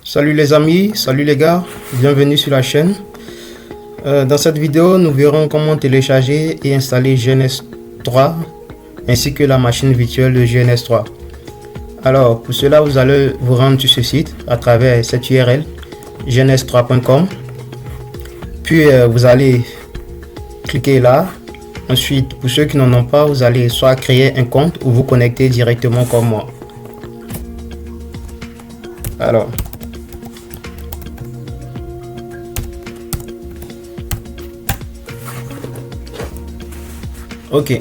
Salut les amis, salut les gars, bienvenue sur la chaîne. Dans cette vidéo, nous verrons comment télécharger et installer GNS3 ainsi que la machine virtuelle de GNS3. Alors pour cela, vous allez vous rendre sur ce site à travers cette URL gns3.com. Puis vous allez cliquer là. Ensuite, pour ceux qui n'en ont pas, vous allez soit créer un compte ou vous connecter directement comme moi. Alors, ok,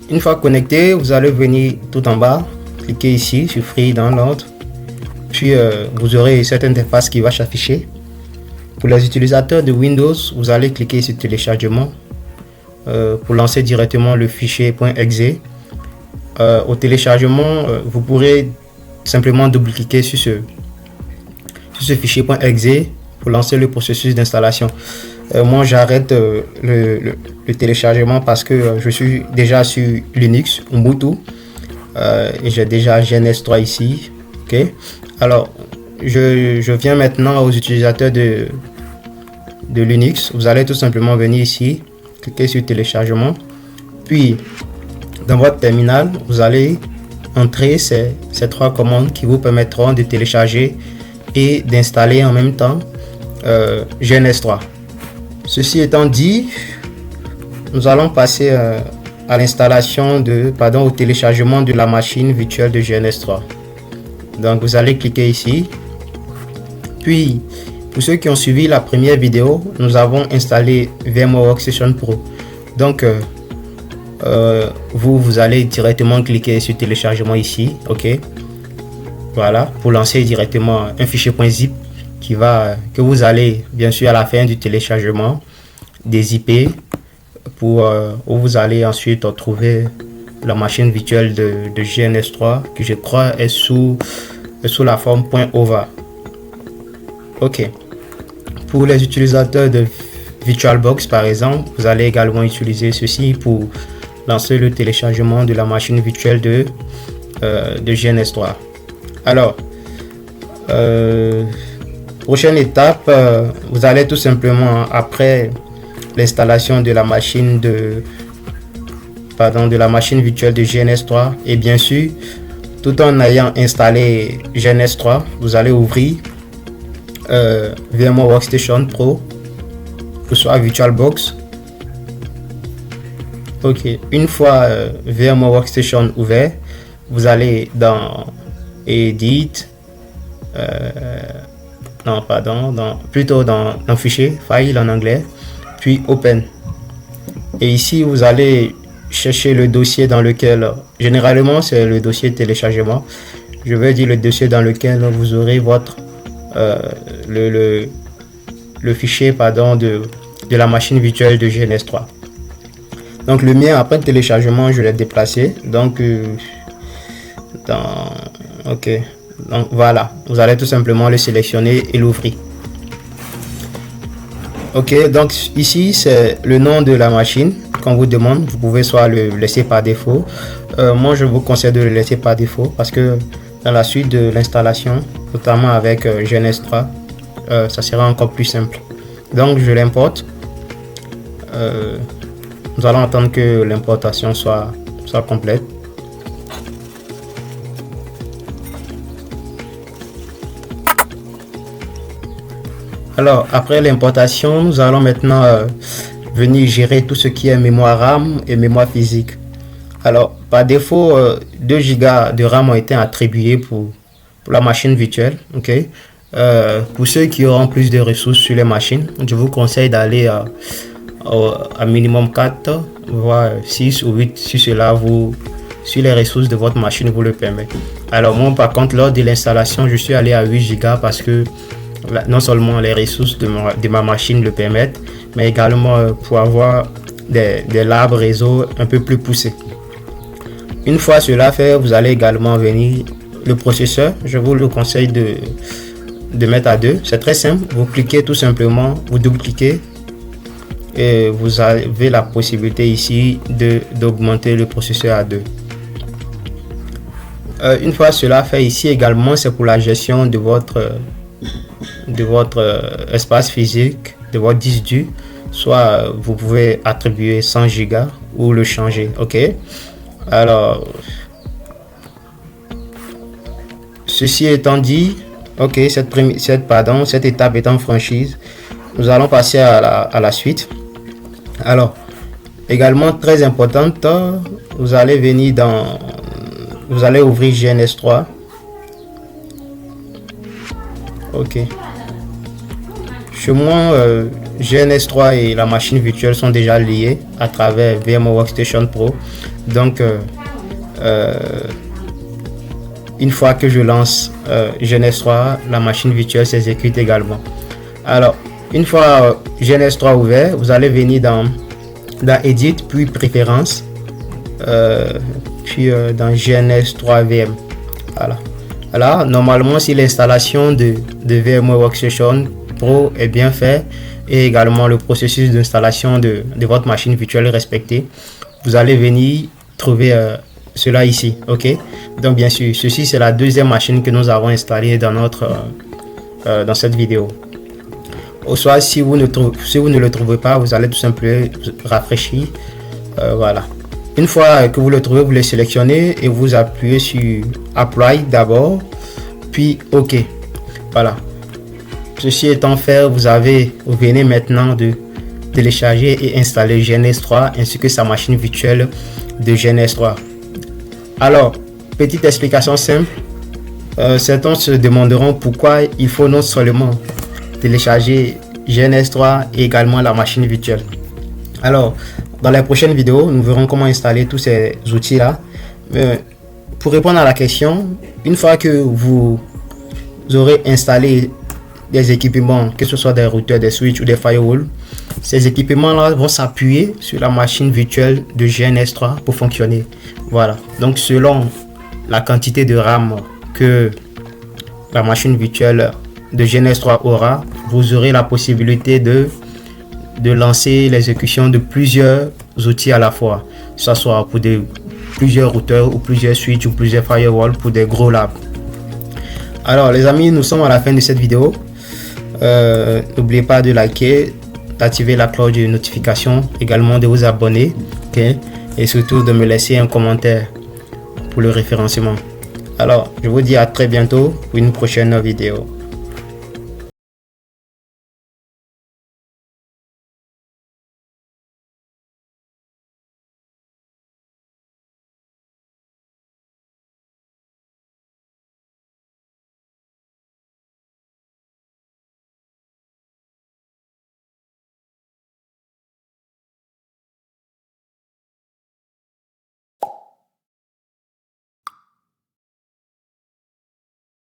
une fois connecté, vous allez venir tout en bas, cliquer ici sur Free Download, puis vous aurez cette interface qui va s'afficher. Pour les utilisateurs de Windows, vous allez cliquer sur téléchargement pour lancer directement le fichier .exe. Au téléchargement, vous pourrez simplement double-cliquer sur ce fichier .exe pour lancer le processus d'installation. Moi j'arrête le téléchargement parce que je suis déjà sur Linux, Ubuntu, et j'ai déjà GNS3 ici. Ok, alors je viens maintenant aux utilisateurs de Linux. Vous allez tout simplement venir ici, cliquer sur téléchargement, puis dans votre terminal vous allez entrer ces trois commandes qui vous permettront de télécharger et d'installer en même temps GNS3. Ceci étant dit, nous allons passer à l'installation au téléchargement de la machine virtuelle de GNS3. Donc vous allez cliquer ici. Puis pour ceux qui ont suivi la première vidéo, nous avons installé VMware Workstation Pro. Donc vous allez directement cliquer sur téléchargement ici. Ok, voilà, pour lancer directement un fichier .zip que vous allez bien sûr à la fin du téléchargement des IP où vous allez ensuite trouver la machine virtuelle de GNS3 que je crois est sous la forme .ova. Ok, pour les utilisateurs de VirtualBox par exemple, vous allez également utiliser ceci pour lancer le téléchargement de la machine virtuelle de GNS3. Alors prochaine étape, vous allez tout simplement, après l'installation de la machine de la machine virtuelle de GNS3, et bien sûr tout en ayant installé GNS3, vous allez ouvrir VMware Workstation Pro ou soit VirtualBox. Ok, une fois VMware Workstation ouvert, vous allez dans Edit, plutôt dans fichier, File en anglais, puis Open. Et ici, vous allez chercher le dossier dans lequel, généralement c'est le dossier téléchargement, je vais dire le dossier dans lequel vous aurez votre le fichier de la machine virtuelle de GNS3. Donc le mien, après le téléchargement, je l'ai déplacé. Donc ok, donc voilà, vous allez tout simplement le sélectionner et l'ouvrir. Ok, donc ici c'est le nom de la machine qu'on vous demande. Vous pouvez soit le laisser par défaut. Moi je vous conseille de le laisser par défaut parce que dans la suite de l'installation, notamment avec GNS3, ça sera encore plus simple. Donc je l'importe. Nous allons attendre que l'importation soit complète. Alors après l'importation, nous allons maintenant venir gérer tout ce qui est mémoire RAM et mémoire physique. Alors par défaut, 2 Go de RAM ont été attribués pour la machine virtuelle. Ok, pour ceux qui auront plus de ressources sur les machines, je vous conseille d'aller à minimum 4 voire 6 ou 8 si les ressources de votre machine vous le permettent. Alors moi par contre, lors de l'installation, je suis allé à 8 Go parce que non seulement les ressources de ma machine le permettent, mais également pour avoir des labs réseau un peu plus poussés. Une fois cela fait, vous allez également venir le processeur. Je vous le conseille de mettre à 2. C'est très simple. Vous cliquez tout simplement, vous double-cliquez et vous avez la possibilité ici d'augmenter le processeur à 2. Une fois cela fait, ici également c'est pour la gestion de votre de votre espace physique, de votre disque dur, soit vous pouvez attribuer 100 Go ou le changer. Ok, alors ceci étant dit, ok, cette étape étant franchise, nous allons passer à la suite. Alors également très importante, vous allez ouvrir GNS3. Ok, chez moi GNS3 et la machine virtuelle sont déjà liés à travers VMware Workstation Pro. Donc une fois que je lance GNS3, la machine virtuelle s'exécute également. Alors une fois GNS3 ouvert, vous allez venir dans Edit, puis Préférences, puis dans GNS3 VM. Voilà, normalement si l'installation de VMware Workstation Pro est bien fait et également le processus d'installation de votre machine virtuelle est respecté, vous allez venir trouver cela ici. Ok, donc bien sûr ceci c'est la deuxième machine que nous avons installée dans cette vidéo. Au soit si vous ne le trouvez pas, vous allez tout simplement rafraîchir. Voilà, une fois que vous le trouvez, vous le sélectionnez et vous appuyez sur Apply d'abord, puis OK. Voilà, ceci étant fait, vous venez maintenant de télécharger et installer GNS3 ainsi que sa machine virtuelle de GNS3. Alors, petite explication simple, certains se demanderont pourquoi il faut non seulement télécharger GNS3 et également la machine virtuelle. Alors, dans les prochaines vidéos, nous verrons comment installer tous ces outils là. Pour répondre à la question, une fois que vous aurez installé des équipements, que ce soit des routeurs, des switches ou des firewalls, ces équipements là vont s'appuyer sur la machine virtuelle de GNS3 pour fonctionner. Voilà, donc selon la quantité de RAM que la machine virtuelle de GNS3 aura, vous aurez la possibilité de lancer l'exécution de plusieurs outils à la fois, que ce soit pour plusieurs routeurs ou plusieurs switches ou plusieurs firewalls pour des gros labs. Alors les amis, nous sommes à la fin de cette vidéo. N'oubliez pas de liker, d'activer la cloche de notification, également de vous abonner, okay? Et surtout de me laisser un commentaire pour le référencement. Alors je vous dis à très bientôt pour une prochaine vidéo.